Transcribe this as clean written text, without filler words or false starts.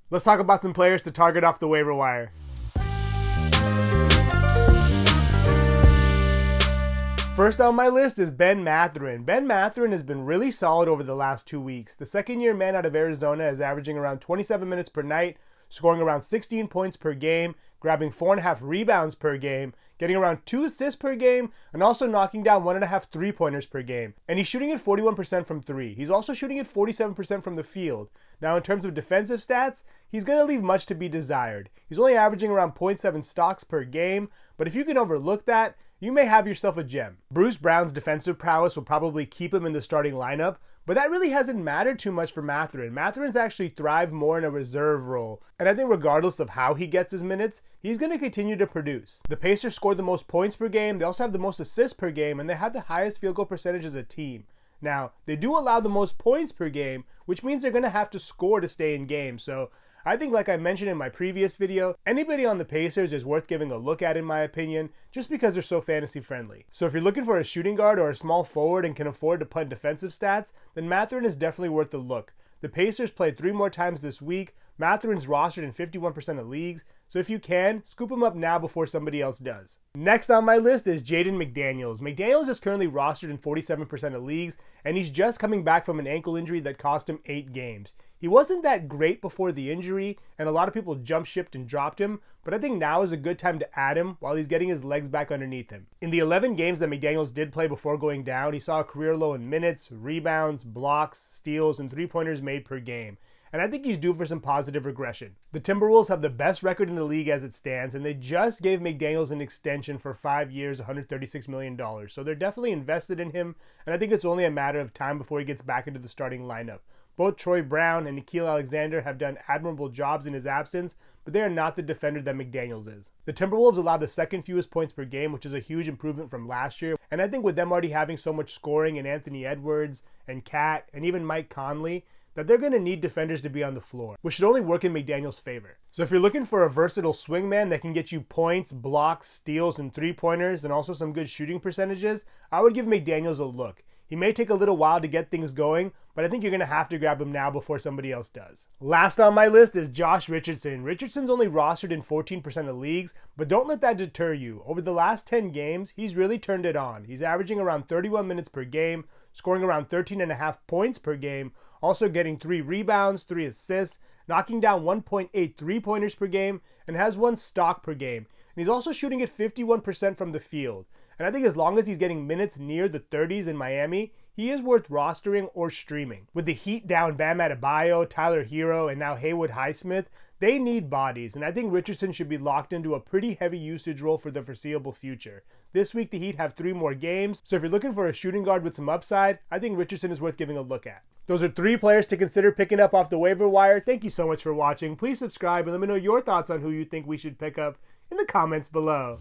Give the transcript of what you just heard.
Let's talk about some players to target off the waiver wire. First on my list is Ben Mathurin. Ben Mathurin has been really solid over the last 2 weeks. The second-year man out of Arizona is averaging around 27 minutes per night, scoring around 16 points per game, grabbing 4.5 rebounds per game, getting around 2 assists per game, and also knocking down 1.5 three-pointers per game. And he's shooting at 41% from 3. He's also shooting at 47% from the field. Now, in terms of defensive stats, he's going to leave much to be desired. He's only averaging around 0.7 stocks per game, but if you can overlook that, you may have yourself a gem. Bruce Brown's defensive prowess will probably keep him in the starting lineup, but that really hasn't mattered too much for Mathurin. Mathurin's actually thrived more in a reserve role, and I think regardless of how he gets his minutes, he's going to continue to produce. The Pacers scored the most points per game, they also have the most assists per game, and they have the highest field goal percentage as a team. Now, they do allow the most points per game, which means they're going to have to score to stay in games, so I think, like I mentioned in my previous video, anybody on the Pacers is worth giving a look at in my opinion, just because they're so fantasy friendly. So if you're looking for a shooting guard or a small forward and can afford to punt defensive stats, then Mathurin is definitely worth a look. The Pacers played 3 more times this week. Mathurin's rostered in 51% of leagues, so if you can, scoop him up now before somebody else does. Next on my list is Jaden McDaniels. McDaniels is currently rostered in 47% of leagues, and he's just coming back from an ankle injury that cost him 8 games. He wasn't that great before the injury, and a lot of people jump shipped and dropped him, but I think now is a good time to add him while he's getting his legs back underneath him. In the 11 games that McDaniels did play before going down, he saw a career low in minutes, rebounds, blocks, steals, and 3-pointers made per game. And I think he's due for some positive regression. The Timberwolves have the best record in the league as it stands, and they just gave McDaniels an extension for 5 years, $136 million. So they're definitely invested in him, and I think it's only a matter of time before he gets back into the starting lineup. Both Troy Brown and Nickeil Alexander have done admirable jobs in his absence, but they are not the defender that McDaniels is. The Timberwolves allow the second fewest points per game, which is a huge improvement from last year. And I think with them already having so much scoring in Anthony Edwards and Cat and even Mike Conley, that they're going to need defenders to be on the floor, which should only work in McDaniels' favor. So if you're looking for a versatile swingman that can get you points, blocks, steals, and 3-pointers, and also some good shooting percentages, I would give McDaniels a look. He may take a little while to get things going, but I think you're going to have to grab him now before somebody else does. Last on my list is Josh Richardson. Richardson's only rostered in 14% of leagues, but don't let that deter you. Over the last 10 games, he's really turned it on. He's averaging around 31 minutes per game, scoring around 13.5 points per game, also getting 3 rebounds, 3 assists, knocking down 1.8 3-pointers per game, and has 1 stock per game. And he's also shooting at 51% from the field. And I think as long as he's getting minutes near the 30s in Miami, he is worth rostering or streaming. With the Heat down Bam Adebayo, Tyler Hero, and now Haywood Highsmith, they need bodies, and I think Richardson should be locked into a pretty heavy usage role for the foreseeable future. This week the Heat have 3 more games, so if you're looking for a shooting guard with some upside, I think Richardson is worth giving a look at. Those are 3 players to consider picking up off the waiver wire. Thank you so much for watching. Please subscribe and let me know your thoughts on who you think we should pick up in the comments below.